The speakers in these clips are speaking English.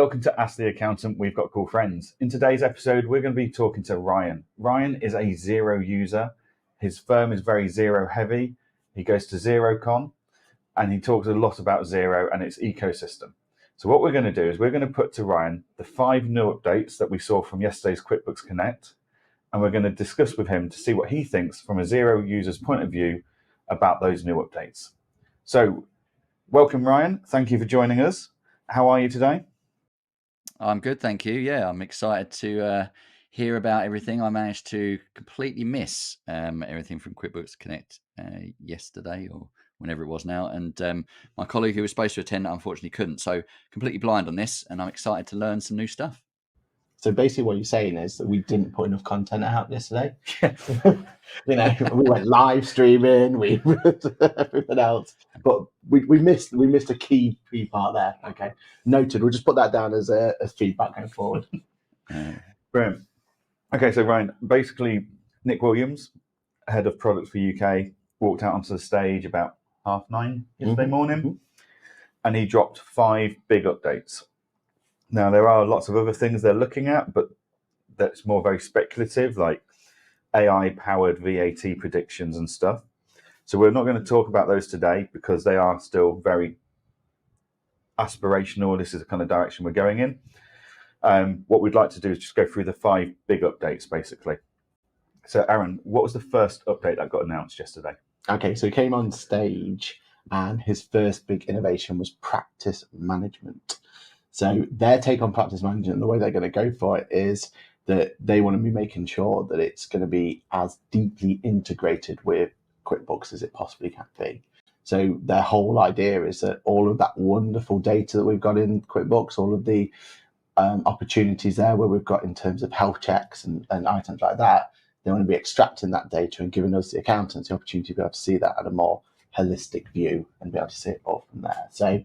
Welcome to Ask the Accountant. We've got cool friends. In today's episode, we're going to be talking to Ryan. Ryan is a Xero user. His firm is very Xero heavy. He goes to XeroCon and he talks a lot about Xero and its ecosystem. So what we're going to do is we're going to put to Ryan the 5 new updates that we saw from yesterday's QuickBooks Connect, and we're going to discuss with him to see what he thinks from a Xero user's point of view about those new updates. So welcome, Ryan. Thank you for joining us. How are you today? I'm good, thank you. Yeah, I'm excited to hear about everything. I managed to completely miss everything from QuickBooks Connect yesterday or whenever it was now. And my colleague who was supposed to attend unfortunately couldn't. So completely blind on this, and I'm excited to learn some new stuff. So basically what you're saying is that we didn't put enough content out yesterday. We went live streaming, we everything else, but we missed a key part there. Okay, noted. We'll just put that down as feedback going forward. Brilliant. Okay, so Ryan, basically Nick Williams, head of product for UK, walked out onto the stage about 9:30 yesterday morning, and he dropped 5 big updates. Now, there are lots of other things they're looking at, but that's more very speculative, like AI-powered VAT predictions and stuff. So we're not going to talk about those today because they are still very aspirational. This is the kind of direction we're going in. What we'd like to do is just go through the 5 big updates, basically. So, Aaron, what was the first update that got announced yesterday? Okay, so he came on stage and his first big innovation was practice management. So their take on practice management, the way they're going to go for it is that they want to be making sure that it's going to be as deeply integrated with QuickBooks as it possibly can be. So their whole idea is that all of that wonderful data that we've got in QuickBooks, all of the opportunities there where we've got in terms of health checks and items like that, they want to be extracting that data and giving us, the accountants, the opportunity to be able to see that at a more holistic view and be able to see it all from there. So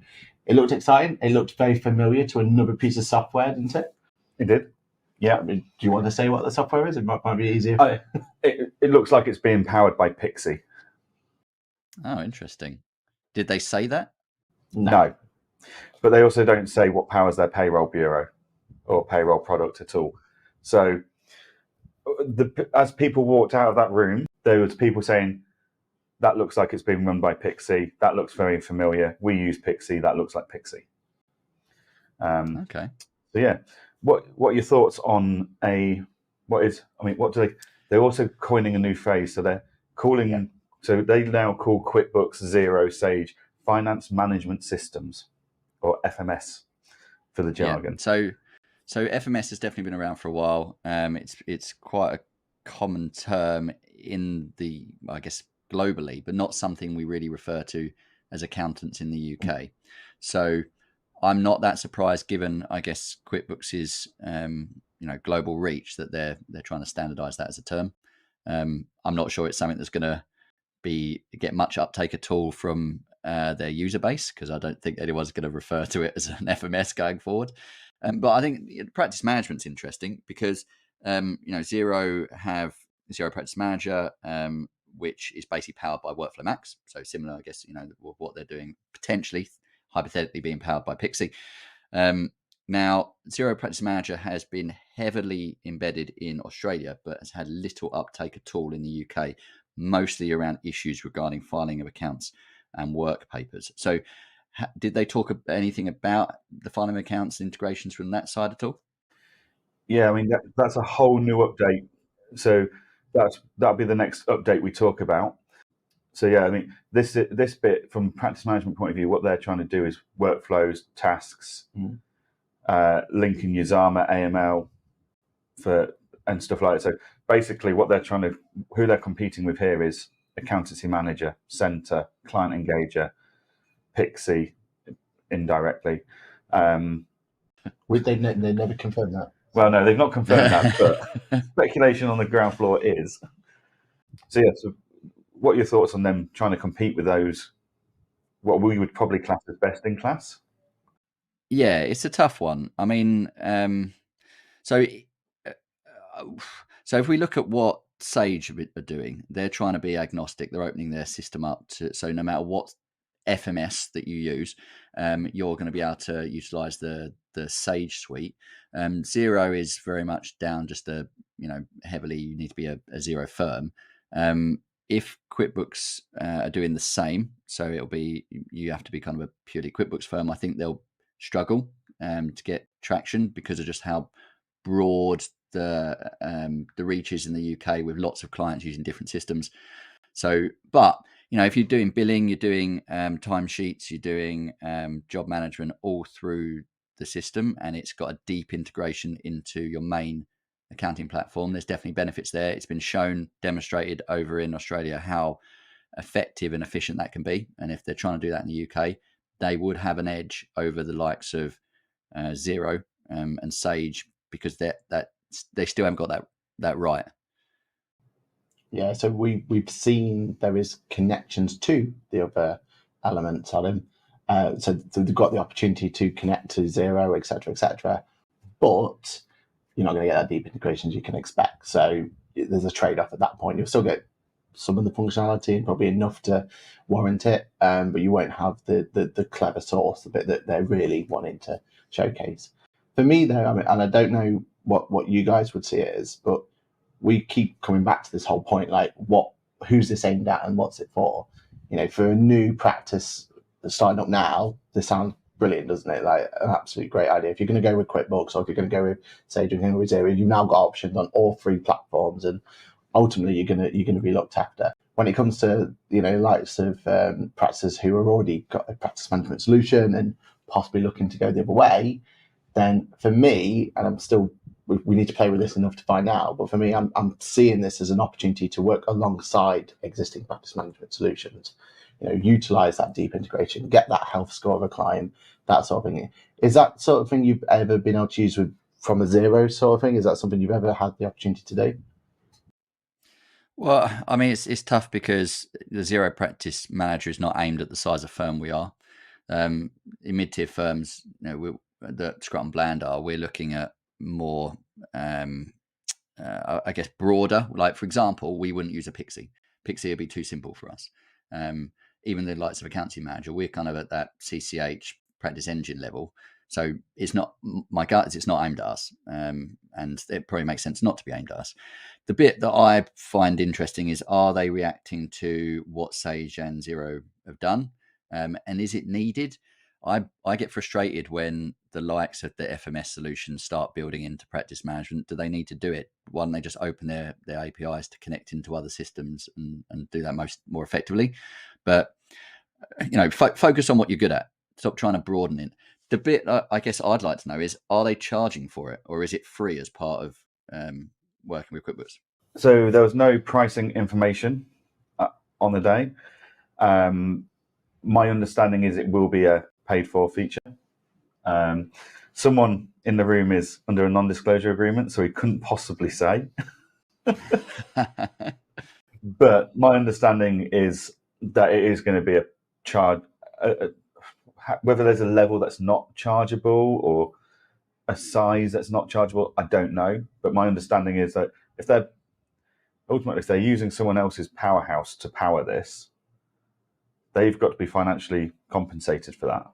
it looked exciting. It looked very familiar to another piece of software, didn't it? It did. Yeah. I mean, do you want to say what the software is? It might be easier. It looks like it's being powered by Pixie. Oh, interesting. Did they say that? No. But they also don't say what powers their payroll bureau or payroll product at all. So as people walked out of that room, there was people saying, that looks like it's being run by Pixie. That looks very familiar. We use Pixie. That looks like Pixie. Okay. So yeah, what are your thoughts on they're also coining a new phrase. So they're calling, so they now call QuickBooks Xero Sage Finance Management Systems, or FMS for the jargon. Yeah. So FMS has definitely been around for a while. It's quite a common term in the, I guess, globally, but not something we really refer to as accountants in the UK. So I'm not that surprised, given, I guess, QuickBooks' global reach, that they're trying to standardize that as a term. I'm not sure it's something that's going to get much uptake at all from their user base, because I don't think anyone's going to refer to it as an FMS going forward. But I think practice management's interesting because Xero have Xero Practice Manager, which is basically powered by Workflow Max. So similar, I guess, what they're doing, potentially, hypothetically being powered by Pixie. Now, Xero Practice Manager has been heavily embedded in Australia, but has had little uptake at all in the UK, mostly around issues regarding filing of accounts and work papers. So did they talk anything about the filing of accounts integrations from that side at all? Yeah, I mean, that's a whole new update. So that'll be the next update we talk about. So yeah, I mean, this bit from a practice management point of view, what they're trying to do is workflows, tasks, linking your Zama AML and stuff like that. So basically, who they're competing with here is Accountancy Manager, Center, Client Engager, Pixie, indirectly. They never confirmed that. Well, no, they've not confirmed that, but speculation on the ground floor is. So yeah, so what are your thoughts on them trying to compete with those, what we would probably class as best in class? Yeah, it's a tough one. I mean, so if we look at what Sage are doing, they're trying to be agnostic. They're opening their system up so no matter what FMS that you use, you're going to be able to utilize the the Sage suite. Xero is very much down just a, heavily, you need to be a Xero firm. If QuickBooks are doing the same, so it'll be, you have to be kind of a purely QuickBooks firm, I think they'll struggle to get traction because of just how broad the reach is in the UK, with lots of clients using different systems. So, but if you're doing billing, you're doing timesheets, you're doing job management all through the system, and it's got a deep integration into your main accounting platform, there's definitely benefits there. It's been shown, demonstrated over in Australia how effective and efficient that can be. And if they're trying to do that in the UK, they would have an edge over the likes of Xero and Sage, because they still haven't got that right. Yeah, so we've seen there is connections to the other elements of them. So they've got the opportunity to connect to Xero, etc., etc. But you're not going to get that deep integration as you can expect. So there's a trade-off at that point. You'll still get some of the functionality and probably enough to warrant it, but you won't have the clever source, the bit that they're really wanting to showcase. For me, though, I mean, and I don't know what you guys would see it as, but we keep coming back to this whole point, like who's this aimed at and what's it for? For a new practice starting up now, this sounds brilliant, doesn't it? Like an absolute great idea. If you're going to go with QuickBooks, or if you're going to go with Sage, or going with Xero, you've now got options on all three platforms, and ultimately you're going to be looked after. When it comes to likes of practices who have already got a practice management solution and possibly looking to go the other way, then for me, and I'm still, we need to play with this enough to find out, but for me, I'm seeing this as an opportunity to work alongside existing practice management solutions. Utilize that deep integration, get that health score of a client, that sort of thing. Is that sort of thing you've ever been able to use from a Xero sort of thing? Is that something you've ever had the opportunity to do? Well, I mean, it's tough because the Xero practice manager is not aimed at the size of firm we are. In mid-tier firms, that Scrutton Bland are, we're looking at more, I guess, broader. Like, for example, we wouldn't use a Pixie. Pixie would be too simple for us. Even the likes of accounting manager, we're kind of at that CCH practice engine level. So it's not, my gut is it's not aimed at us. And it probably makes sense not to be aimed at us. The bit that I find interesting is, are they reacting to what Sage and Xero have done? And is it needed? I get frustrated when the likes of the FMS solutions start building into practice management. Do they need to do it? Why don't they just open their APIs to connect into other systems and do that more effectively? But focus on what you're good at. Stop trying to broaden it. The bit I guess I'd like to know is, are they charging for it, or is it free as part of working with QuickBooks? So there was no pricing information on the day. My understanding is it will be a paid-for feature. Someone in the room is under a non-disclosure agreement, so he couldn't possibly say. But my understanding is that it is going to be a charge. Whether there's a level that's not chargeable or a size that's not chargeable, I don't know. But my understanding is that if they're using someone else's powerhouse to power this, they've got to be financially compensated for that.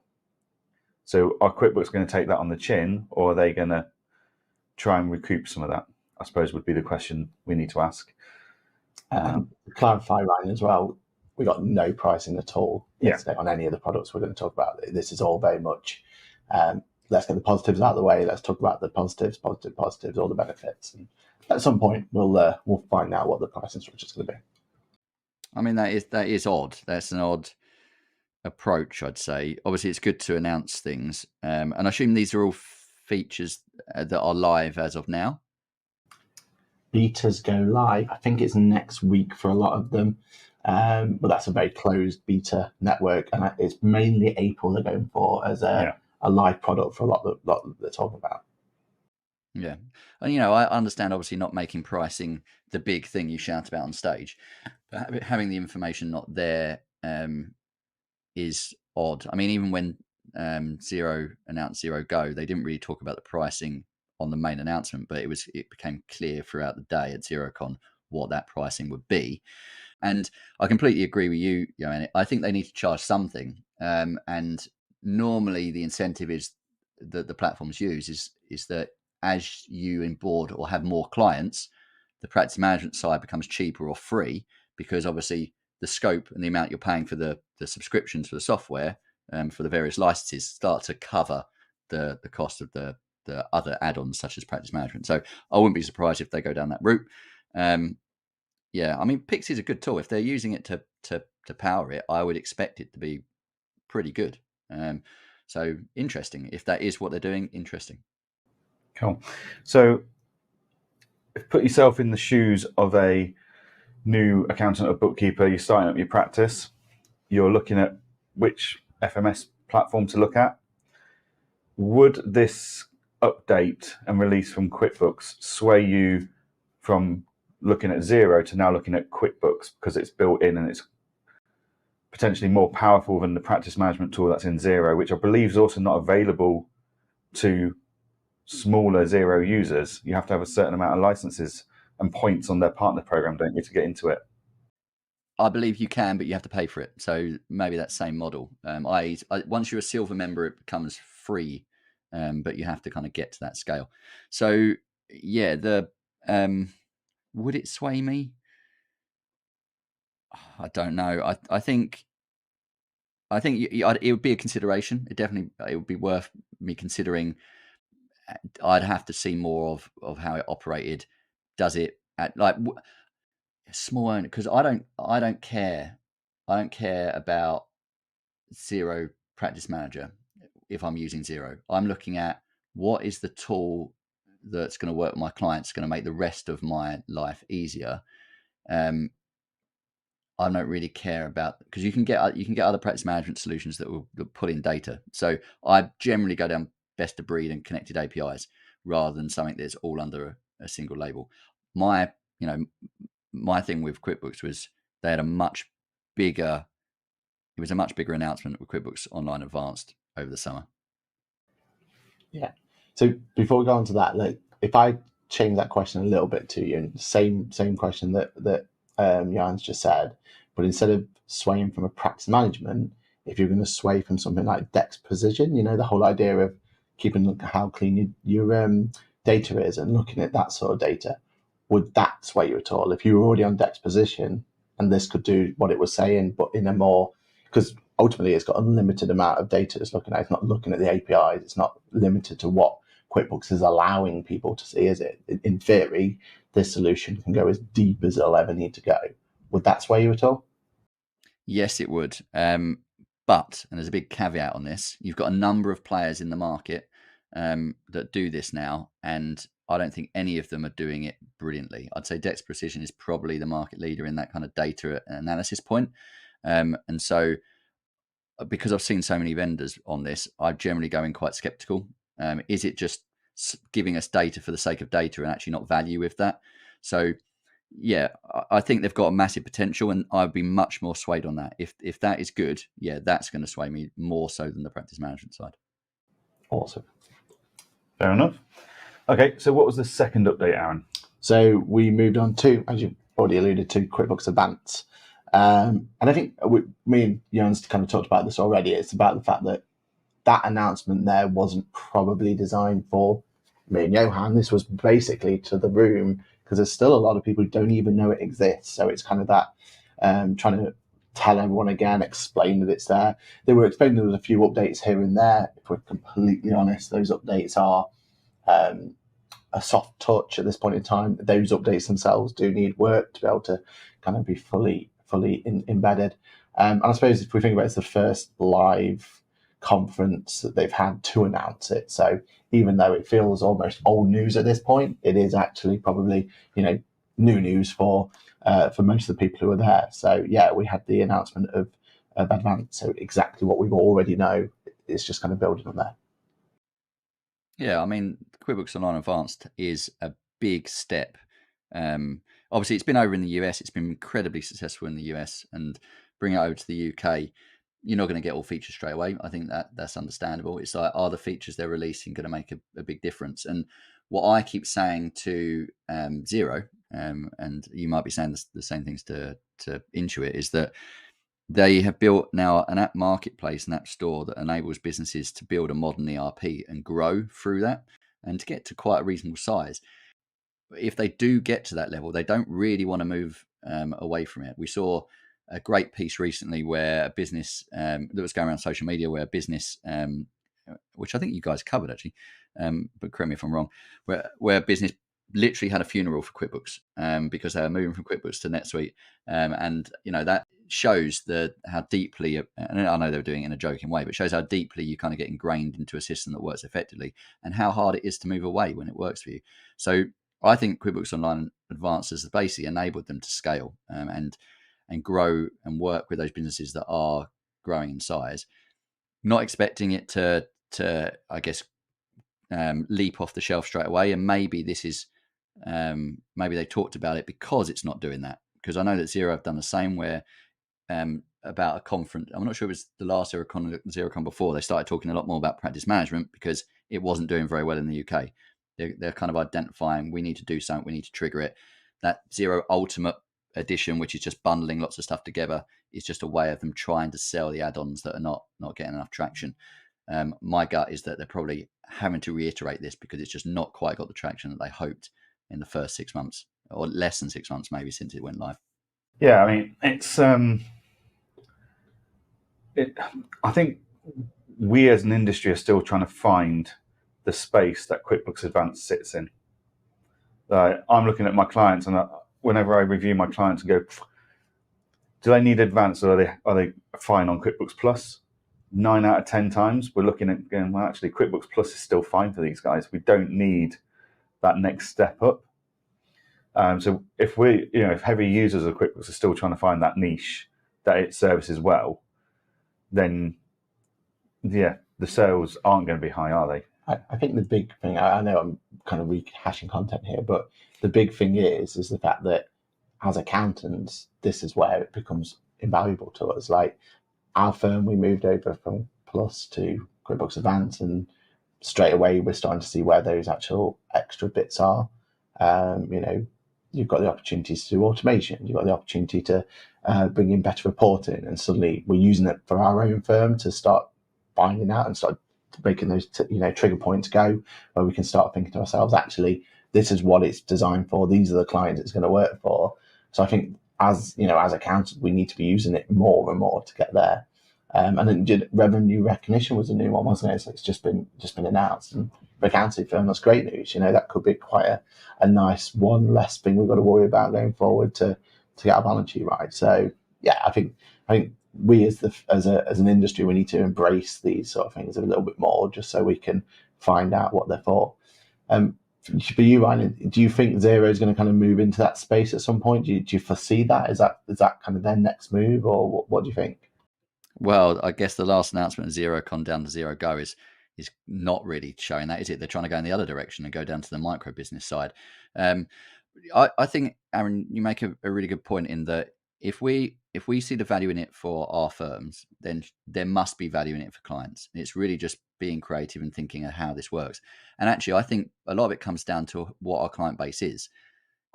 So are QuickBooks going to take that on the chin, or are they going to try and recoup some of that? I suppose would be the question we need to ask. To clarify, Ryan, as well, we got no pricing at all yesterday on any of the products we're going to talk about. This is all very much, let's get the positives out of the way. Let's talk about the positives, all the benefits. And at some point, we'll find out what the pricing structure is going to be. I mean, that is odd. That's an odd approach, I'd say. Obviously, it's good to announce things, and I assume these are all features that are live as of now. Betas go live. I think it's next week for a lot of them, but that's a very closed beta network, and it's mainly April they're going for as a live product for a lot that they're talking about. Yeah, and I understand obviously not making pricing the big thing you shout about on stage, but having the information not there is odd. I mean, even when Xero announced Xero Go, they didn't really talk about the pricing on the main announcement, but it became clear throughout the day at XeroCon what that pricing would be. And I completely agree with you, Johann. I think they need to charge something. And normally the incentive is that the platforms use is that as you onboard or have more clients, the practice management side becomes cheaper or free, because obviously the scope and the amount you're paying for the subscriptions for the software, for the various licenses, start to cover the cost of the other add-ons such as practice management. So I wouldn't be surprised if they go down that route. Yeah, I mean, Pixie's a good tool. If they're using it to power it, I would expect it to be pretty good. So interesting. If that is what they're doing, interesting. Cool. So put yourself in the shoes of a new accountant or bookkeeper. You're starting up your practice. You're looking at which FMS platform to look at. Would this update and release from QuickBooks sway you from looking at Xero to now looking at QuickBooks, because it's built in and it's potentially more powerful than the practice management tool that's in Xero, which I believe is also not available to smaller Xero users? You have to have a certain amount of licenses and points on their partner program, don't you, to get into it? I believe you can, but you have to pay for it. So maybe that same model. Once you're a silver member, it becomes free, but you have to kind of get to that scale. So yeah, would it sway me? I don't know. I think it would be a consideration. It would be worth me considering. I'd have to see more of how it operated. Does it at small owner? Because I don't care. I don't care about Xero Practice Manager if I'm using Xero. I'm looking at what is the tool that's going to work with my clients, going to make the rest of my life easier. I don't really care about, because you can get other practice management solutions that will put in data. So I generally go down best of breed and connected APIs rather than something that's all under a single label. My thing with QuickBooks was they had a much bigger announcement with QuickBooks Online Advanced over the summer. Yeah. So before we go on to that, like, if I change that question a little bit to you, and same question that Johan's just said, but instead of swaying from a practice management, if you're going to sway from something like Dex Precision, the whole idea of keeping how clean your data is and looking at that sort of data, would that sway you at all? If you were already on Dex Precision and this could do what it was saying, but in a more, because ultimately it's got unlimited amount of data it's looking at. It's not looking at the APIs. It's not limited to what QuickBooks is allowing people to see, is it? In theory, this solution can go as deep as it'll ever need to go. Would that sway you at all? Yes, it would. But, and there's a big caveat on this, you've got a number of players in the market that do this now, and I don't think any of them are doing it brilliantly. I'd say Dex Precision is probably the market leader in that kind of data analysis point. And so, because I've seen so many vendors on this, I generally go in quite skeptical. Is it just giving us data for the sake of data and actually not value with that? So yeah, I think they've got a massive potential, and I'd be much more swayed on that. If that is good, yeah, that's going to sway me more so than the practice management side. Awesome. Fair enough. Okay, so what was the second update, Aaron? So we moved on to, as you already alluded to, QuickBooks Advanced. And I think me and Johan's kind of talked about this already. It's about the fact that announcement there wasn't probably designed for me and Johann. This was basically to the room, because there's still a lot of people who don't even know it exists. So it's kind of that trying to tell everyone again, explain that it's there. They were explaining there was a few updates here and there. If we're completely honest, those updates are a soft touch at this point in time. Those updates themselves do need work to be able to kind of be fully embedded. And I suppose if we think about it, it's the first live conference that they've had to announce it. So even though it feels almost old news at this point, it is actually probably new news for most of the people who are there. So yeah, we had the announcement of Advanced. So exactly what we already know. It's just kind of building on there. Yeah, I mean, QuickBooks Online Advanced is a big step. Obviously, it's been over in the US. It's been incredibly successful in the US, and bring it over to the UK, you're not going to get all features straight away. I think that's understandable. It's like, are the features they're releasing going to make a big difference? And what I keep saying to Xero, and you might be saying the same things to Intuit, is that they have built now an app marketplace, an app store that enables businesses to build a modern ERP and grow through that and to get to quite a reasonable size. If they do get to that level, they don't really want to move away from it. We saw a great piece recently where a business that was going around social media, where a business, which I think you guys covered actually, but correct me if I'm wrong, where a business literally had a funeral for QuickBooks because they were moving from QuickBooks to NetSuite, and that shows how deeply, and I know they were doing it in a joking way, but shows how deeply you kind of get ingrained into a system that works effectively, and how hard it is to move away when it works for you. So I think QuickBooks Online Advanced has basically enabled them to scale and grow and work with those businesses that are growing in size. Not expecting it to I guess leap off the shelf straight away, and maybe this is maybe they talked about it because it's not doing that. Because I know that Xero have done the same, where about a conference, I'm not sure it was the last XeroCon before, they started talking a lot more about practice management because it wasn't doing very well in the UK. They're kind of identifying, we need to do something, we need to trigger it. That Xero Ultimate Edition, which is just bundling lots of stuff together, is just a way of them trying to sell the add-ons that are not getting enough traction. My gut is that they're probably having to reiterate this because it's just not quite got the traction that they hoped in the first 6 months, or less than 6 months maybe, since it went live. Yeah, I mean, it's I think we as an industry are still trying to find the space that QuickBooks Advanced sits in. I'm looking at my clients, and whenever I review my clients and go, do they need Advanced, or are they fine on QuickBooks Plus? 9 out of 10 times we're looking at going, well, actually QuickBooks Plus is still fine for these guys. We don't need that next step up. So if if heavy users of QuickBooks are still trying to find that niche that it services well, then yeah, the sales aren't going to be high, are they? I think the big thing, I know I'm kind of rehashing content here, but the big thing is the fact that as accountants, this is where it becomes invaluable to us. Like our firm, we moved over from Plus to QuickBooks Advanced, and straight away we're starting to see where those actual extra bits are. You've got the opportunities to do automation, you've got the opportunity to bring in better reporting, and suddenly we're using it for our own firm to start finding out and start making those trigger points go, where we can start thinking to ourselves, actually, this is what it's designed for, these are the clients it's going to work for. So I think as accountants, we need to be using it more and more to get there. And then revenue recognition was a new one, wasn't it? So it's just been announced, and for an accounting firm, that's great news. That could be quite a nice one less thing we've got to worry about going forward to get our balance sheet right. So yeah, I think we as an industry, we need to embrace these sort of things a little bit more, just so we can find out what they're for. For you, Ryan, do you think Xero is going to kind of move into that space at some point? Do you foresee that? Is that kind of their next move, or what do you think? Well, I guess the last announcement of XeroCon down to Xero Go is not really showing that, is it? They're trying to go in the other direction and go down to the micro business side. I think, Aaron, you make a really good point in that if we see the value in it for our firms, then there must be value in it for clients. It's really just being creative and thinking of how this works. And actually, I think a lot of it comes down to what our client base is.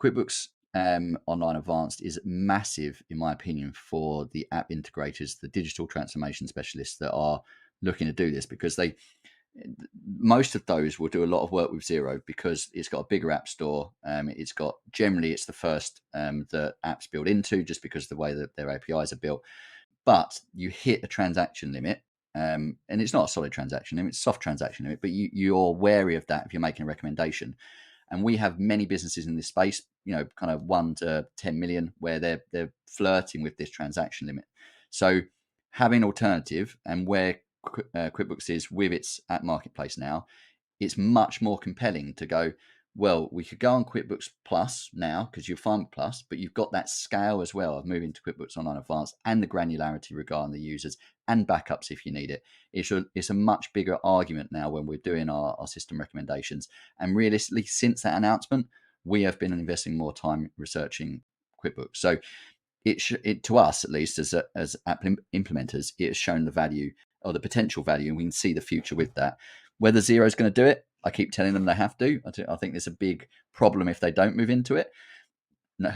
QuickBooks Online Advanced is massive, in my opinion, for the app integrators, the digital transformation specialists that are looking to do this, because most of those will do a lot of work with Xero because it's got a bigger app store. It's the first that apps build into, just because of the way that their APIs are built. But you hit a transaction limit, and it's not a solid transaction limit, it's a soft transaction limit, but you're wary of that if you're making a recommendation. And we have many businesses in this space, kind of 1 to 10 million, where they're flirting with this transaction limit. So having an alternative, and where QuickBooks is with its app marketplace now, it's much more compelling to go, well, we could go on QuickBooks Plus now because you're fine with Plus, but you've got that scale as well of moving to QuickBooks Online Advanced, and the granularity regarding the users and backups if you need it. It's a much bigger argument now when we're doing our system recommendations. And realistically, since that announcement, we have been investing more time researching QuickBooks. So it to us, at least as app implementers, it has shown the value, or the potential value, and we can see the future with that. Whether Xero is going to do it, I keep telling them they have to. I think there's a big problem if they don't move into it.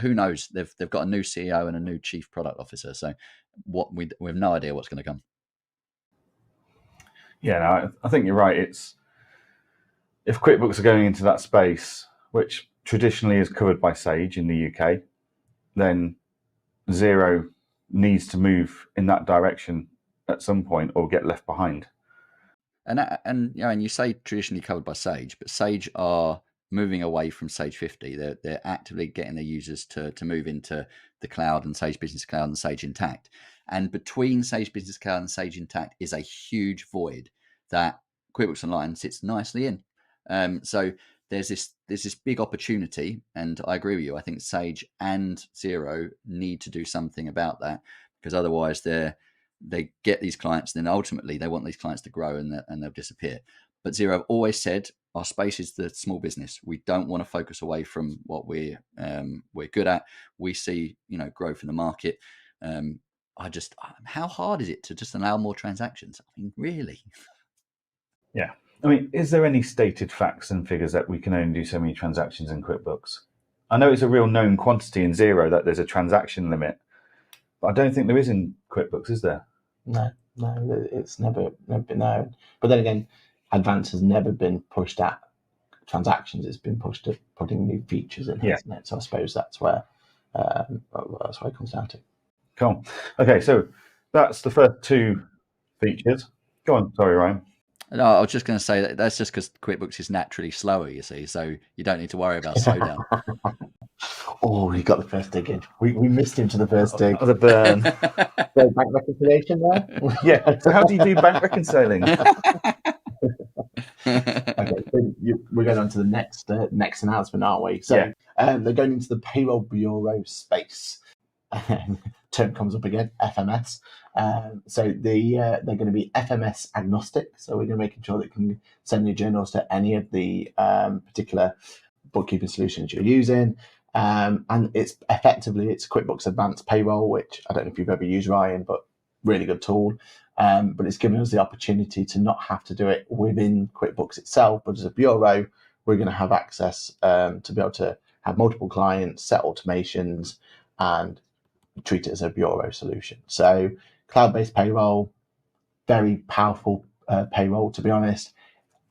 who knows? They've got a new CEO and a new chief product officer. So we have no idea what's going to come. Yeah, no, I think you're right. It's if QuickBooks are going into that space, which traditionally is covered by Sage in the UK, then Xero needs to move in that direction at some point or get left behind. And you say traditionally covered by Sage, but Sage are moving away from Sage 50. They're actively getting their users to move into the cloud and Sage Business Cloud and Sage Intacct. And between Sage Business Cloud and Sage Intacct is a huge void that QuickBooks Online sits nicely in. So there's this big opportunity, and I agree with you. I think Sage and Xero need to do something about that, because otherwise they get these clients, then ultimately they want these clients to grow and they'll disappear. But Xero have always said our space is the small business. We don't want to focus away from what we're good at. We see growth in the market. How hard is it to just allow more transactions? I mean, really? Yeah. I mean, is there any stated facts and figures that we can only do so many transactions in QuickBooks? I know it's a real known quantity in Xero that there's a transaction limit, but I don't think there is in QuickBooks, is there? No, it's never been known. But then again, Advance has never been pushed at transactions. It's been pushed at putting new features in, hasn't it? So I suppose that's where it comes down to. Cool. Okay, so that's the first two features. Go on, sorry, Ryan. No, I was just going to say that's just because QuickBooks is naturally slower, you see, so you don't need to worry about slowdown. Oh, he got the first dig in. We missed him to the first dig. The burn. So bank reconciliation there? Yeah, so how do you do bank reconciling? Okay, so we're going on to the next announcement, aren't we? So they're going into the payroll bureau space. Term comes up again, FMS. So they're going to be FMS agnostic. So we're going to making sure that you can send your journals to any of the particular bookkeeping solutions you're using. And it's QuickBooks Advanced Payroll, which I don't know if you've ever used, Ryan, but really good tool. But it's given us the opportunity to not have to do it within QuickBooks itself, but as a bureau, we're going to have access to be able to have multiple clients, set automations, and treat it as a bureau solution. So cloud-based payroll, very powerful payroll, to be honest.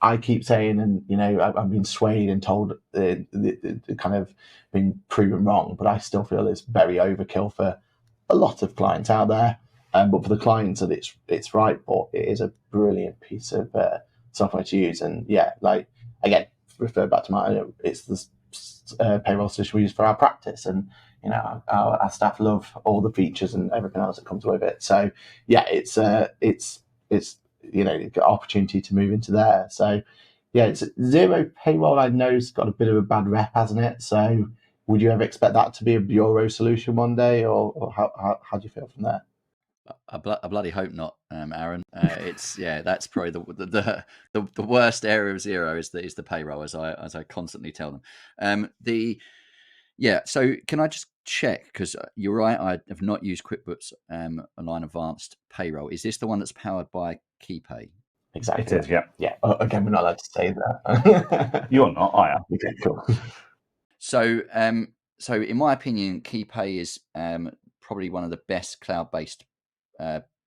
I keep saying, and I've been swayed and told the kind of been proven wrong, but I still feel it's very overkill for a lot of clients out there. But for the clients that it's right for, it is a brilliant piece of software to use. And again, refer back to it's the payroll solution we use for our practice, and our staff love all the features and everything else that comes with it. So it's you've got opportunity to move into there. So it's Xero Payroll. I know it's got a bit of a bad rep, hasn't it? So would you ever expect that to be a bureau solution one day, or how do you feel from there? I bloody hope not, Aaron. That's probably the worst area of Xero is the payroll, as I constantly tell them. So can I just check, because you're right, I have not used QuickBooks Online Advanced Payroll. Is this the one that's powered by KeyPay? Exactly. It is, yeah. Again, we're not allowed to say that. You're not, I am. Okay, cool. So in my opinion, KeyPay is probably one of the best cloud-based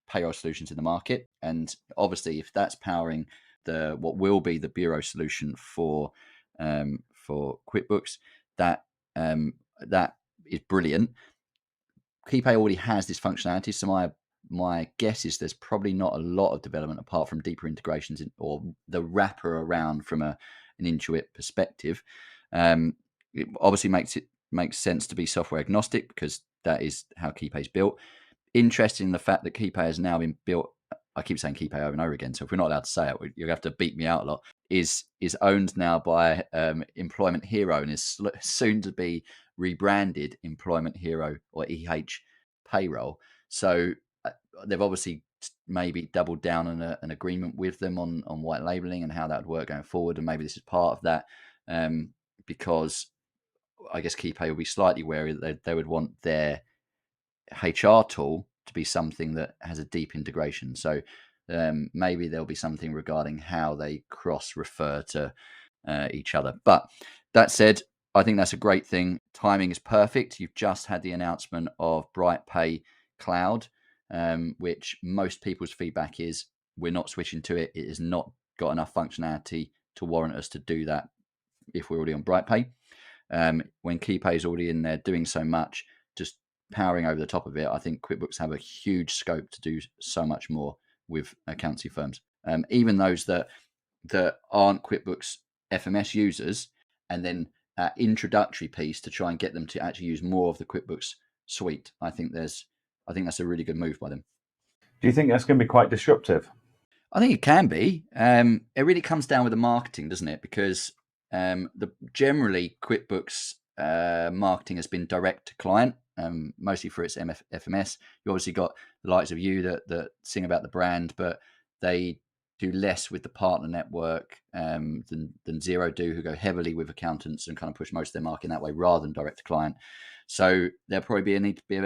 payroll solutions in the market. And obviously, if that's powering what will be the bureau solution for QuickBooks, that is brilliant. KeyPay already has this functionality, so my guess is there's probably not a lot of development apart from deeper integrations or the wrapper around from an Intuit perspective. It obviously makes sense to be software agnostic, because that is how KeyPay is built. Interesting in the fact that KeyPay has now been built. I keep saying KeyPay over and over again, so if we're not allowed to say it, you'll have to beat me out a lot. Is owned now by Employment Hero and is soon to be rebranded Employment Hero or EH Payroll. So they've obviously maybe doubled down on an agreement with them on white labeling and how that would work going forward, and maybe this is part of that, because I guess KeyPay will be slightly wary that they would want their HR tool to be something that has a deep integration. So maybe there'll be something regarding how they cross refer to each other. But that said, I think that's a great thing. Timing is perfect. You've just had the announcement of BrightPay Cloud, which most people's feedback is we're not switching to it. It has not got enough functionality to warrant us to do that if we're already on BrightPay. When KeyPay is already in there doing so much, just powering over the top of it, I think QuickBooks have a huge scope to do so much more with accountancy firms. Even those that aren't QuickBooks FMS users, and then introductory piece to try and get them to actually use more of the QuickBooks suite. I think that's a really good move by them. Do you think that's going to be quite disruptive? I think it can be. It really comes down with the marketing, doesn't it? Because generally QuickBooks marketing has been direct to client, mostly for its FMS. You obviously got the likes of you that sing about the brand, but they do less with the partner network than Xero do, who go heavily with accountants and kind of push most of their marketing that way rather than direct to client. So there'll probably be a need to be a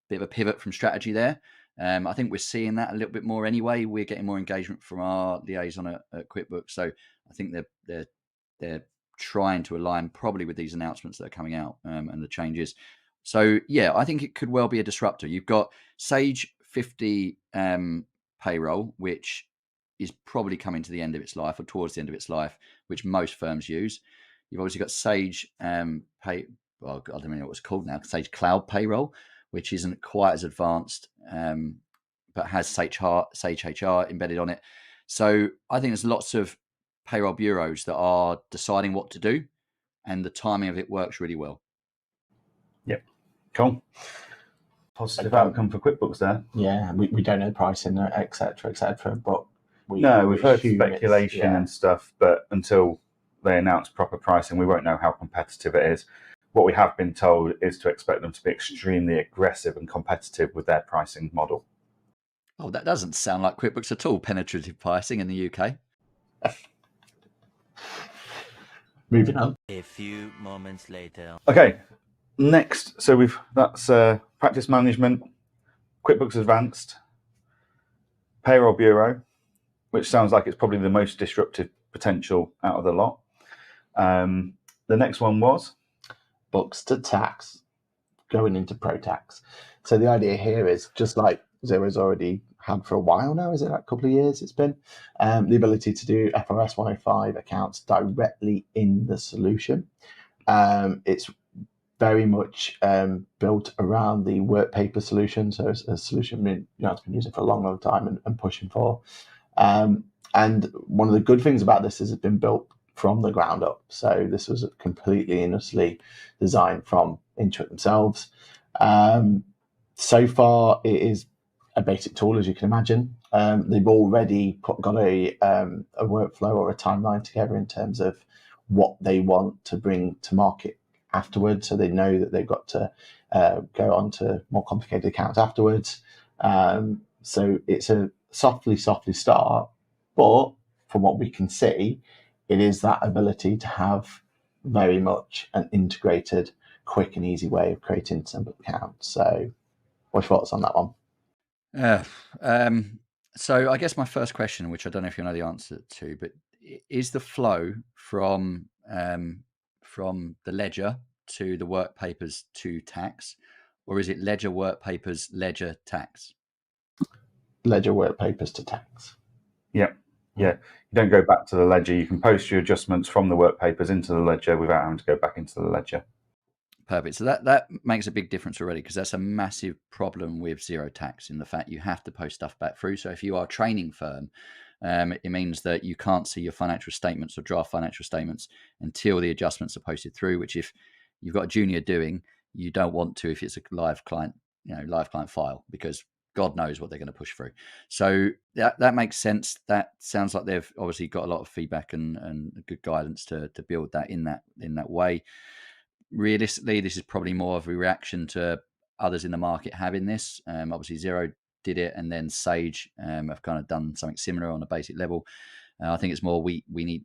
bit of a pivot from strategy there. I think we're seeing that a little bit more anyway. We're getting more engagement from our liaison at QuickBooks. So I think they're trying to align probably with these announcements that are coming out and the changes. So yeah, I think it could well be a disruptor. You've got Sage 50 payroll, which is probably coming to the end of its life or towards the end of its life, which most firms use. You've obviously got Sage I don't know what it's called now, Sage Cloud Payroll, which isn't quite as advanced, but has Sage HR embedded on it. So I think there's lots of payroll bureaus that are deciding what to do, and the timing of it works really well. Yep. Cool. Positive outcome for QuickBooks there. Yeah, we don't know the pricing, et cetera, but we've heard speculation and stuff, but until they announce proper pricing, we won't know how competitive it is. What we have been told is to expect them to be extremely aggressive and competitive with their pricing model. Oh, that doesn't sound like QuickBooks at all, penetrative pricing in the UK. Moving on. A few moments later. Okay, next, so that's practice management, QuickBooks Advanced, Payroll Bureau, which sounds like it's probably the most disruptive potential out of the lot. The next one was Books to Tax, going into Pro Tax. So the idea here is, just like Xero's already had for a while now, is it a couple of years it's been, the ability to do FRS 105 accounts directly in the solution. It's very much built around the work paper solution. So it's a solution it's been using for a long time and pushing for. And one of the good things about this is it's been built from the ground up. So this was completely innocently designed from Intuit themselves. So far, it is a basic tool, as you can imagine. They've already got a workflow or a timeline together in terms of what they want to bring to market afterwards. So they know that they've got to go on to more complicated accounts afterwards. So it's a softly start, but from what we can see, it is that ability to have very much an integrated, quick and easy way of creating simple accounts. So what's your thoughts on that one? So I guess my first question, which I don't know if you know the answer to, but is the flow from the ledger to the work papers to tax, or is it ledger work papers, ledger tax? Ledger work papers to tax. Yeah. You don't go back to the ledger. You can post your adjustments from the work papers into the ledger without having to go back into the ledger. Perfect. So that makes a big difference already, because that's a massive problem with Xero Tax in the fact you have to post stuff back through. So if you are a training firm, it means that you can't see your financial statements or draft financial statements until the adjustments are posted through, which if you've got a junior doing, you don't want to if it's a live client file, because God knows what they're going to push through. So that makes sense. That sounds like they've obviously got a lot of feedback and good guidance to build that in that way. Realistically, this is probably more of a reaction to others in the market having this. Obviously, Xero did it, and then Sage have kind of done something similar on a basic level. I think it's more we need.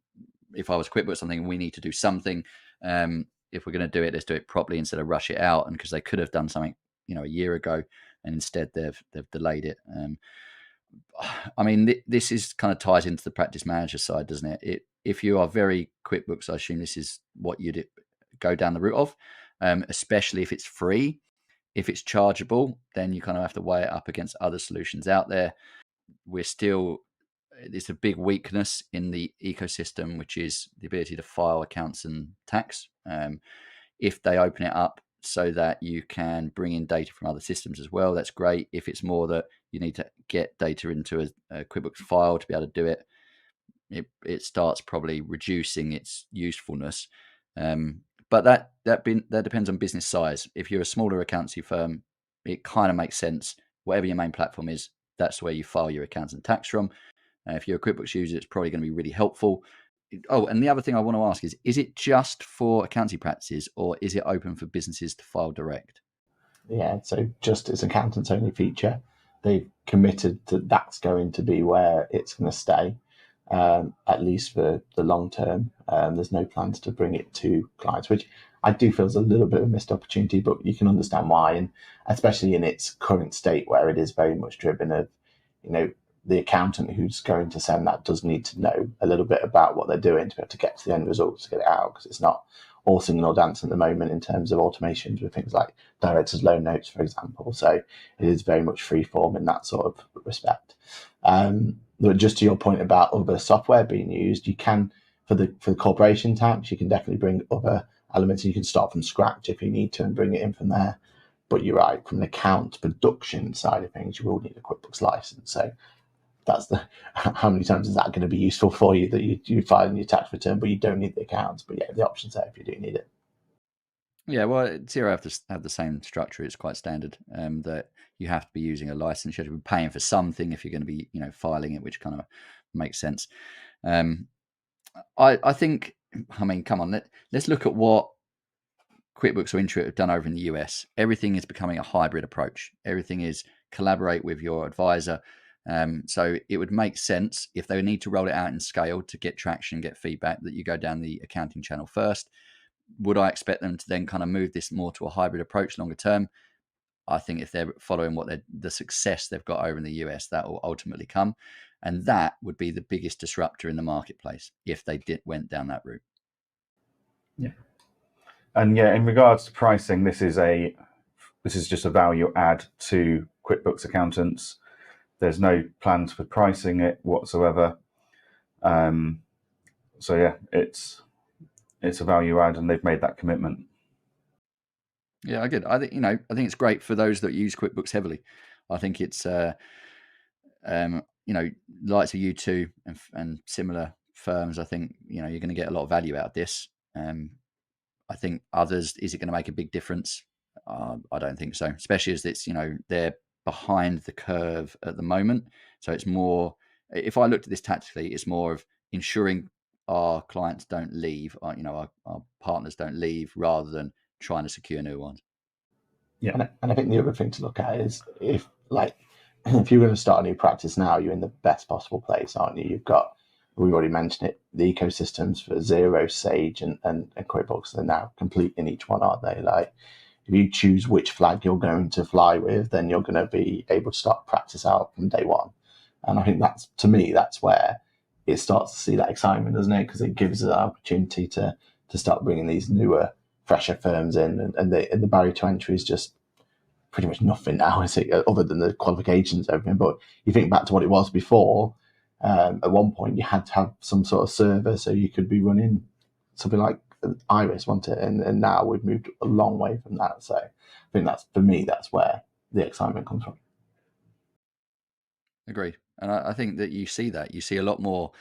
If I was QuickBooks, something we need to do something. If we're going to do it, let's do it properly instead of rush it out. And because they could have done something, a year ago, and instead they've delayed it. I mean, this is kind of ties into the practice manager side, doesn't it? If you are very QuickBooks, I assume this is what you'd go down the route of, especially if it's free. If it's chargeable, then you kind of have to weigh it up against other solutions out there. It's a big weakness in the ecosystem, which is the ability to file accounts and tax. If they open it up so that you can bring in data from other systems as well, that's great. If it's more that you need to get data into a QuickBooks file to be able to do it, it starts probably reducing its usefulness. But that depends on business size. If you're a smaller accountancy firm, it kind of makes sense. Whatever your main platform is, that's where you file your accounts and tax from. If you're a QuickBooks user, it's probably going to be really helpful. Oh, and the other thing I want to ask is it just for accountancy practices, or is it open for businesses to file direct? Yeah, so just as accountants only feature, they've committed that that's going to be where it's going to stay, at least for the long term. There's no plans to bring it to clients, which I do feel is a little bit of a missed opportunity, but you can understand why, and especially in its current state where it is very much driven of, the accountant who's going to send that does need to know a little bit about what they're doing to be able to get to the end results, to get it out, because it's not all singing or dancing at the moment in terms of automations with things like director's loan notes, for example. So it is very much free form in that sort of respect. But just to your point about other software being used, you can, for the corporation tax, you can definitely bring other elements. You can start from scratch if you need to and bring it in from there. But you're right, from an account production side of things, you will need a QuickBooks license. So that's how many times is that going to be useful for you, that you file in your tax return, but you don't need the accounts. But yeah, the option's there if you do need it. Yeah, well, Xero have the same structure. It's quite standard, that you have to be using a license. You have to be paying for something if you're going to be, filing it, which kind of makes sense. I think, come on, let's look at what QuickBooks or Intuit have done over in the US. Everything is becoming a hybrid approach. Everything is collaborate with your advisor. So it would make sense, if they need to roll it out in scale to get traction, get feedback, that you go down the accounting channel first. Would I expect them to then kind of move this more to a hybrid approach longer term? I think if they're following the success they've got over in the US, that will ultimately come. And that would be the biggest disruptor in the marketplace if they went down that route. Yeah. And yeah, in regards to pricing, this is just a value add to QuickBooks accountants. There's no plans for pricing it whatsoever. So yeah, it's a value add, and they've made that commitment. Yeah, I get. I think it's great for those that use QuickBooks heavily. I think it's likes of U2 and similar firms. I think you're going to get a lot of value out of this. I think others, is it going to make a big difference? I don't think so, especially as it's they're behind the curve at the moment. So it's more, if I looked at this tactically, it's more of ensuring our clients don't leave, our partners don't leave, rather than trying to secure new ones. Yeah, and I think the other thing to look at is if you're going to start a new practice now, you're in the best possible place, aren't you? We've already mentioned it, the ecosystems for Xero, Sage, and QuickBooks are now complete in each one, aren't they? Like, if you choose which flag you're going to fly with, then you're going to be able to start practice out from day one. And I think that's where it starts to see that excitement, doesn't it? Because it gives us an opportunity to start bringing these newer, fresher firms in, and the barrier to entry is just pretty much nothing now, is it? Other than the qualifications and everything. But you think back to what it was before. At one point, you had to have some sort of server so you could be running something like Iris, wasn't it? And now we've moved a long way from that. So I think that's where the excitement comes from. Agreed. And I think that you see a lot more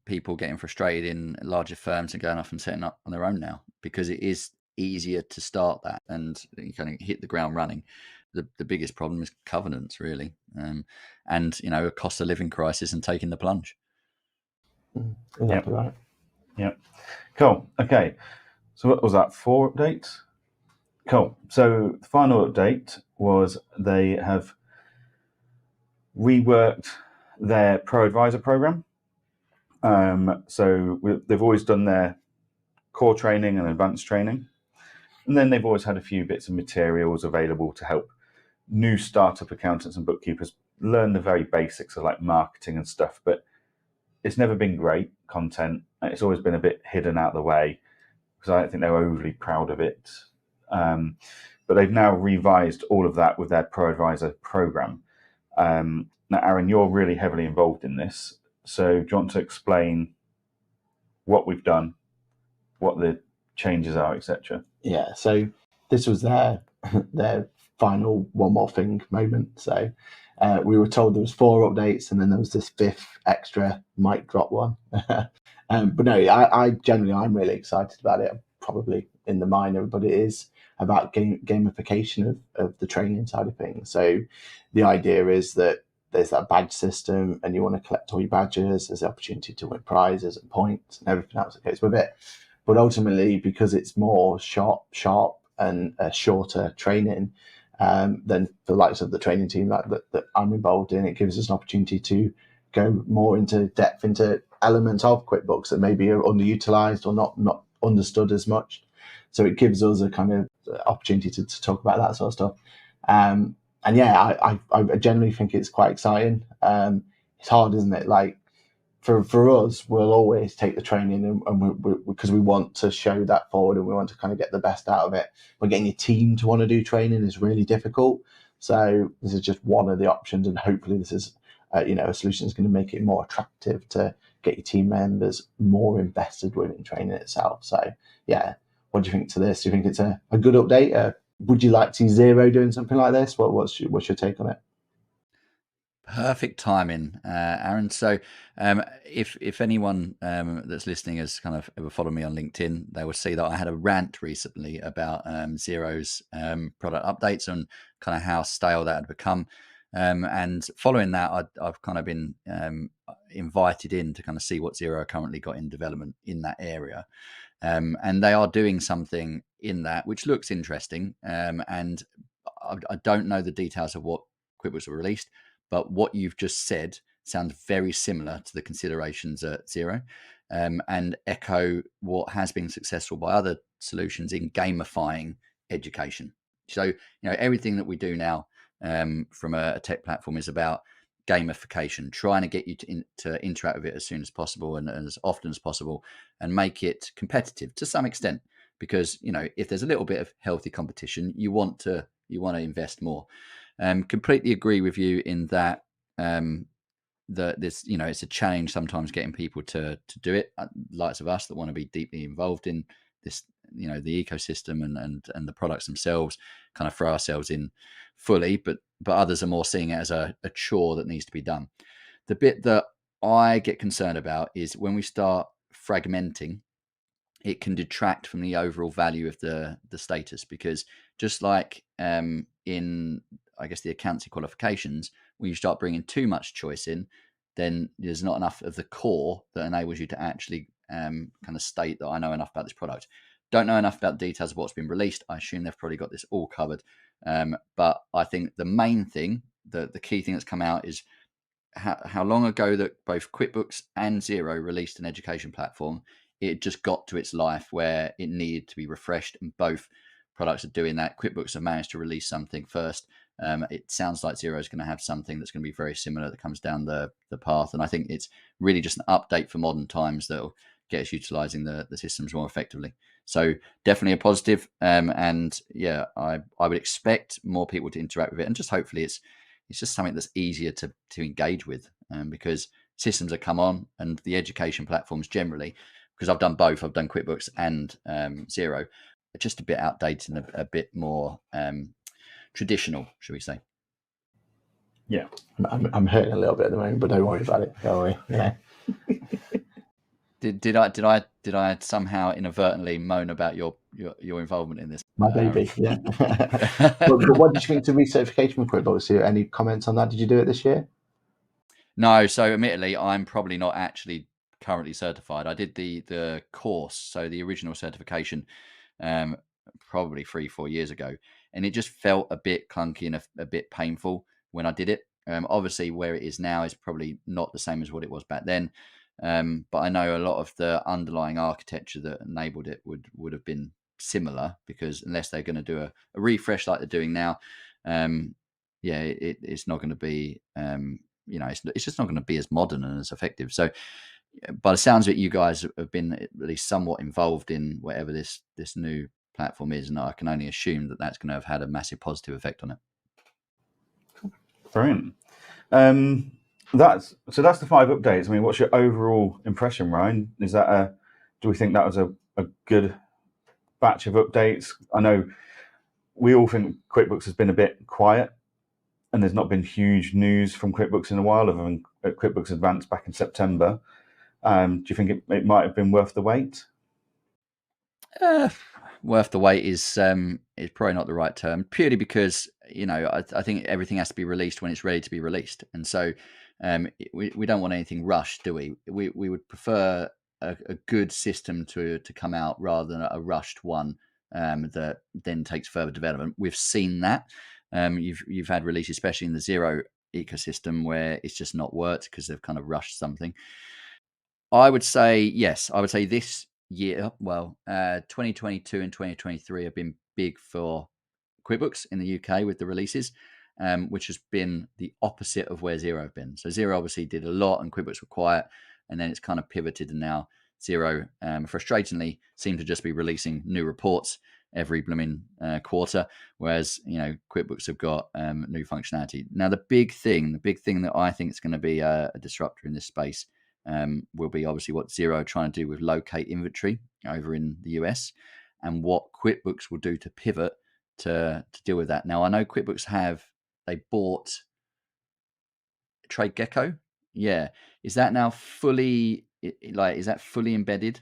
people getting frustrated in larger firms and going off and setting up on their own now, because it is easier to start that and you kind of hit the ground running. The biggest problem is covenants, really, and a cost of living crisis and taking the plunge. Exactly right. Yeah. Cool. Okay. So what was that? 4 updates? Cool. So the final update was they have reworked their Pro Advisor program. So they've always done their core training and advanced training. And then they've always had a few bits of materials available to help new startup accountants and bookkeepers learn the very basics of like marketing and stuff. But it's never been great content. It's always been a bit hidden out of the way. because I don't think they're overly proud of it. But they've now revised all of that with their Pro Advisor program. Now, Aaron, you're really heavily involved in this. So do you want to explain what we've done, what the changes are, etc.? Yeah, so this was their final one more thing moment. So we were told there was 4 updates, and then there was this 5th extra mic drop one. But no, I'm really excited about it. I'm probably in the minor, but it is about gamification of the training side of things. So the idea is that there's that badge system, and you want to collect all your badges. There's the opportunity to win prizes and points and everything else that goes with it. But ultimately, because it's more sharp and shorter training than the likes of the training team that I'm involved in, it gives us an opportunity to go more into depth into elements of QuickBooks that maybe are underutilized or not understood as much. So it gives us a kind of opportunity to talk about that sort of stuff. And yeah, I generally think it's quite exciting. It's hard, isn't it? Like for us, we'll always take the training and because we want to show that forward and we want to kind of get the best out of it. But getting your team to want to do training is really difficult. So this is just one of the options, and hopefully this is a solution that's going to make it more attractive to get your team members more invested within training itself. So yeah, what do you think to this? Do you think it's a good update? Would you like to see Xero doing something like this? What's your take on it? Perfect timing, Aaron. So if anyone that's listening has kind of ever followed me on LinkedIn, they will see that I had a rant recently about Xero's product updates and kind of how stale that had become. And following that, I've kind of been invited in to kind of see what Xero currently got in development in that area. And they are doing something in that which looks interesting. And I don't know the details of what QuickBooks were released, but what you've just said sounds very similar to the considerations at Xero, and echo what has been successful by other solutions in gamifying education. So, everything that we do now from a tech platform is about gamification, trying to get you to interact with it as soon as possible and as often as possible, and make it competitive to some extent. Because if there's a little bit of healthy competition, you want to invest more. Completely agree with you in that this it's a challenge sometimes getting people to do it. Likes of us that want to be deeply involved in this, the ecosystem and the products themselves, kind of throw ourselves in fully, but others are more seeing it as a chore that needs to be done. The bit that I get concerned about is when we start fragmenting, it can detract from the overall value of the status, because just like in, I guess, the accountancy qualifications, when you start bringing too much choice in, then there's not enough of the core that enables you to actually kind of state that I know enough about this product. Don't know enough about the details of what's been released. I assume they've probably got this all covered. But I think the main thing, the key thing that's come out is how long ago that both QuickBooks and Xero released an education platform. It just got to its life where it needed to be refreshed, and both products are doing that. QuickBooks have managed to release something first. It sounds like Xero is going to have something that's going to be very similar that comes down the path. And I think it's really just an update for modern times that will get us utilizing the systems more effectively. So definitely a positive. And yeah, I would expect more people to interact with it, and just hopefully it's just something that's easier to engage with, because systems that come on and the education platforms generally, because I've done both, I've done QuickBooks and Xero, are just a bit outdated and a bit more traditional, should we say? Yeah, I'm hurting a little bit at the moment, but don't worry about it. Don't worry. Yeah. Did I somehow inadvertently moan about your involvement in this? My baby, yeah. but what did you think to recertification with QuickBooks? Any comments on that? Did you do it this year? No, so admittedly, I'm probably not actually currently certified. I did the course, so the original certification, probably 3-4 years ago, and it just felt a bit clunky and a bit painful when I did it. Obviously, where it is now is probably not the same as what it was back then, but I know a lot of the underlying architecture that enabled it would have been similar, because unless they're going to do a refresh like they're doing now, it's not going to be, it's just not going to be as modern and as effective. So by the sounds of it, you guys have been at least somewhat involved in whatever this new platform is, and I can only assume that that's going to have had a massive positive effect on it. Brilliant. That's the 5 updates. I mean, what's your overall impression, Ryan? Is that do we think that was a good batch of updates? I know we all think QuickBooks has been a bit quiet, and there's not been huge news from QuickBooks in a while, other than QuickBooks Advanced back in September. Do you think it might have been worth the wait? Worth the wait is probably not the right term, purely because I think everything has to be released when it's ready to be released, and so we don't want anything rushed, do we? We would prefer a good system to come out rather than a rushed one that then takes further development. We've seen that. You've had releases, especially in the Xero ecosystem, where it's just not worked because they've kind of rushed something. I would say yes. I would say this year, 2022 and 2023 have been big for QuickBooks in the UK with the releases, which has been the opposite of where Xero have been. So Xero obviously did a lot and QuickBooks were quiet, and then it's kind of pivoted, and now Xero, frustratingly, seem to just be releasing new reports every blooming quarter, whereas QuickBooks have got new functionality. Now the big thing that I think is going to be a disruptor in this space will be obviously what Xero are trying to do with locate inventory over in the US, and what QuickBooks will do to pivot to deal with that. Now I know QuickBooks they bought TradeGecko. Yeah, is that now fully embedded?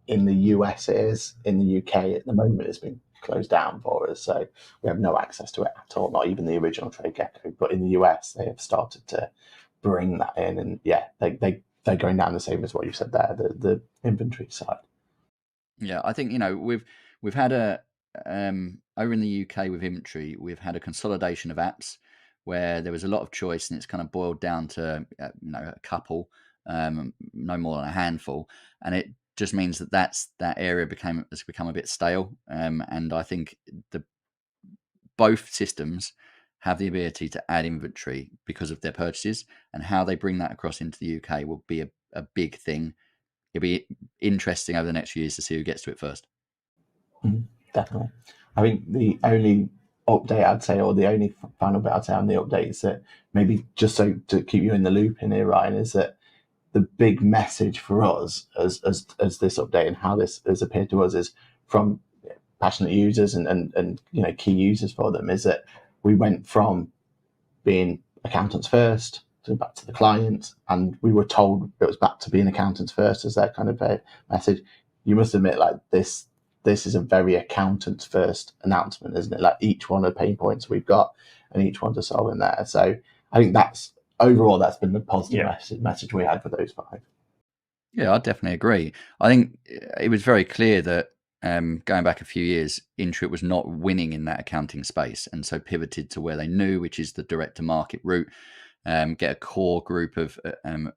In the US it is. In the UK at the moment it's been closed down for us, so we have no access to it at all, not even the original TradeGecko. But in the US they have started to bring that in, and they're going down the same as what you said there, the inventory side. Yeah, I think we've had over in the UK with inventory, we've had a consolidation of apps where there was a lot of choice, and it's kind of boiled down to a couple, no more than a handful, and it just means that area has become a bit stale. And I think both systems have the ability to add inventory because of their purchases, and how they bring that across into the UK will be a big thing. It'll be interesting over the next few years to see who gets to it first. Definitely. I think the only update I'd say, or the only final bit I'd say on the update, is that maybe just so to keep you in the loop in here, Ryan, is that the big message for us as this update and how this has appeared to us is from passionate users and key users for them, is that we went from being accountants first to back to the client, and we were told it was back to being accountants first as their kind of a message. You must admit, like this is a very accountants first announcement, isn't it? Like each one of the pain points we've got and each one to solve in there. So I think that's been the positive message we had for those 5. Yeah, I definitely agree. I think it was very clear that going back a few years, Intuit was not winning in that accounting space, and so pivoted to where they knew, which is the direct to market route. Get a core group of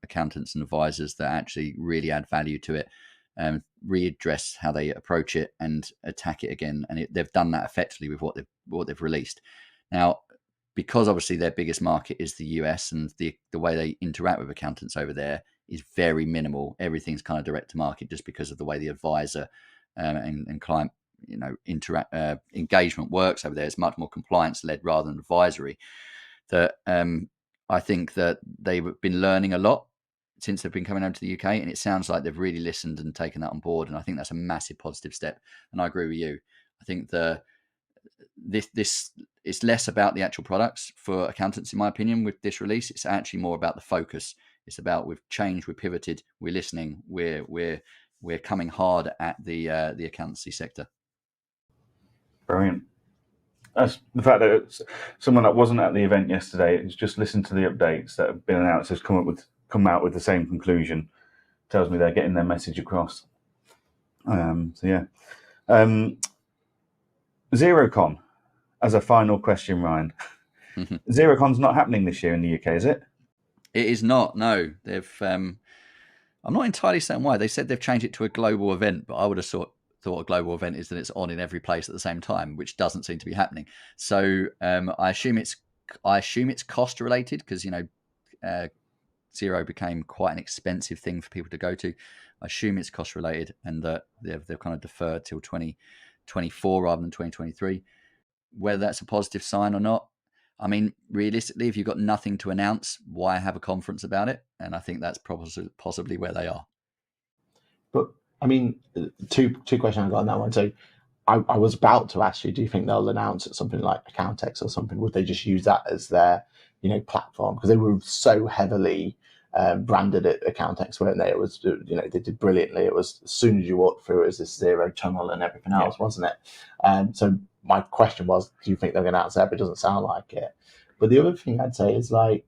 accountants and advisors that actually really add value to it, readdress how they approach it and attack it again. And they've done that effectively with what they've released. Now, because obviously their biggest market is the US, and the way they interact with accountants over there is very minimal. Everything's kind of direct to market, just because of the way the advisor and client engagement works over there. It's much more compliance led rather than advisory. That I think that they've been learning a lot since they've been coming over to the UK, and it sounds like they've really listened and taken that on board. And I think that's a massive positive step. And I agree with you. I think this is less about the actual products for accountants, in my opinion. With this release, it's actually more about the focus. It's about, we've changed, we've pivoted, we're listening, we're coming hard at the accountancy sector. Brilliant. That's the fact that it's someone that wasn't at the event yesterday, it's just listened to the updates that have been announced, has come out with the same conclusion. Tells me they're getting their message across. XeroCon, as a final question, Ryan. XeroCon's not happening this year in the UK, is it? It is not. No, they've. I'm not entirely certain why. They said they've changed it to a global event, but I would have thought a global event is that it's on in every place at the same time, which doesn't seem to be happening. So I assume it's cost related, because Xero became quite an expensive thing for people to go to. I assume it's cost related, and that they've kind of deferred till 2024 rather than 2023. Whether that's a positive sign or not, I mean, realistically, if you've got nothing to announce, why have a conference about it? And I think that's possibly where they are. But I mean, two questions I got on that one. So I was about to ask you, do you think they'll announce something like Accountex or something? Would they just use that as their, platform? Because they were so heavily branded at Accountex, weren't they? It was, they did brilliantly. It was, as soon as you walked through, it was this Xero tunnel and everything else, wasn't it? So my question was, do you think they're going to announce that? But it doesn't sound like it. But the other thing I'd say is with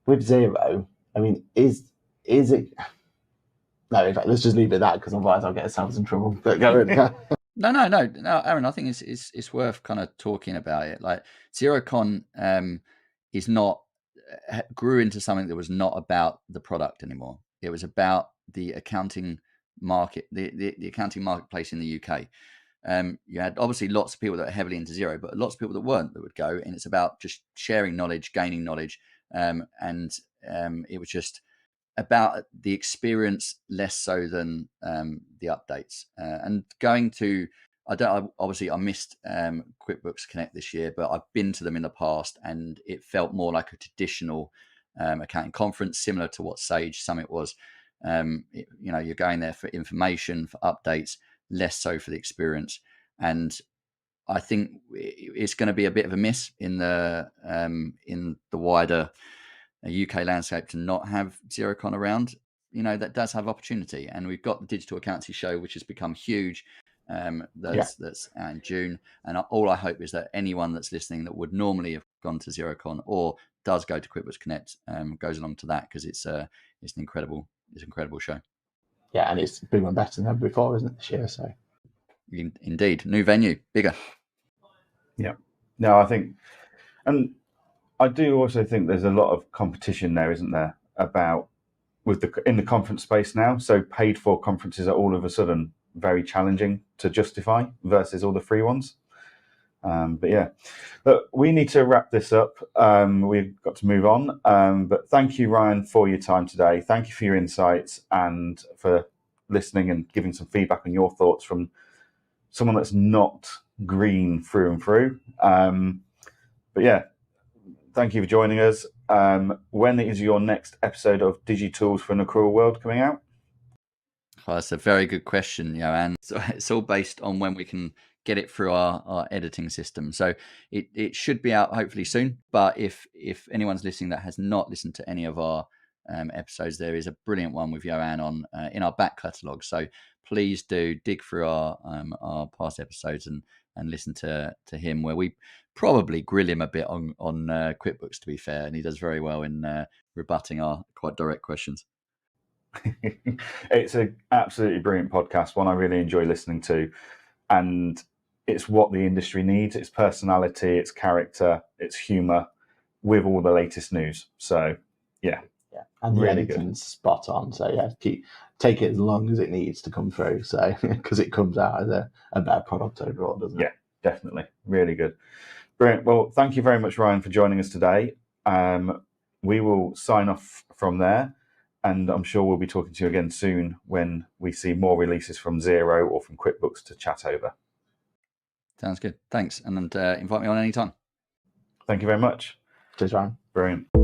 Xero, I mean, is it? No, in fact, let's just leave it at that, because otherwise I'll get ourselves in trouble. But go ahead. No, Aaron, I think it's worth kind of talking about it. Like XeroCon grew into something that was not about the product anymore. It was about the accounting market, the accounting marketplace in the UK. You had obviously lots of people that are heavily into Xero, but lots of people that weren't, that would go, and it's about just sharing knowledge, gaining knowledge, and it was just about the experience less so than the updates. And going to, I missed QuickBooks Connect this year, but I've been to them in the past, and it felt more like a traditional accounting conference, similar to what Sage Summit was. You're going there for information, for updates, less so for the experience. And I think it's going to be a bit of a miss in the wider UK landscape to not have XeroCon around. That does have opportunity, and we've got the Digital Accountancy Show, which has become huge. That's out in June, and all I hope is that anyone that's listening that would normally have gone to XeroCon or does go to QuickBooks Connect goes along to that, because it's an incredible show. Yeah, and it's bigger and better than ever before, isn't it, this year? So indeed, new venue, bigger. Yeah, no, I think, and I do also think there's a lot of competition there, isn't there, in the conference space now. So paid for conferences are all of a sudden very challenging to justify versus all the free ones. But yeah, look, we need to wrap this up. We've got to move on. But thank you, Ryan, for your time today. Thank you for your insights and for listening and giving some feedback on your thoughts from someone that's not green through and through. But yeah, thank you for joining us. When is your next episode of DigiTools for an Accrual World coming out? Well, that's a very good question, Johann. So it's all based on when we can get it through our editing system. So it should be out hopefully soon. But if anyone's listening that has not listened to any of our episodes, there is a brilliant one with Johann on in our back catalogue. So please do dig through our past episodes and listen to him, where we probably grill him a bit on QuickBooks, to be fair, and he does very well in rebutting our quite direct questions. It's an absolutely brilliant podcast, one I really enjoy listening to, and it's what the industry needs. It's personality, it's character, it's humour, with all the latest news. So yeah, and the really editing's spot on. So yeah, take it as long as it needs to come through. So because it comes out as a better product overall, doesn't it? Yeah, definitely, really good, brilliant. Well, thank you very much, Ryan, for joining us today. We will sign off from there. And I'm sure we'll be talking to you again soon when we see more releases from Xero or from QuickBooks to chat over. Sounds good. Thanks. And invite me on anytime. Thank you very much. Cheers, Ryan. Brilliant.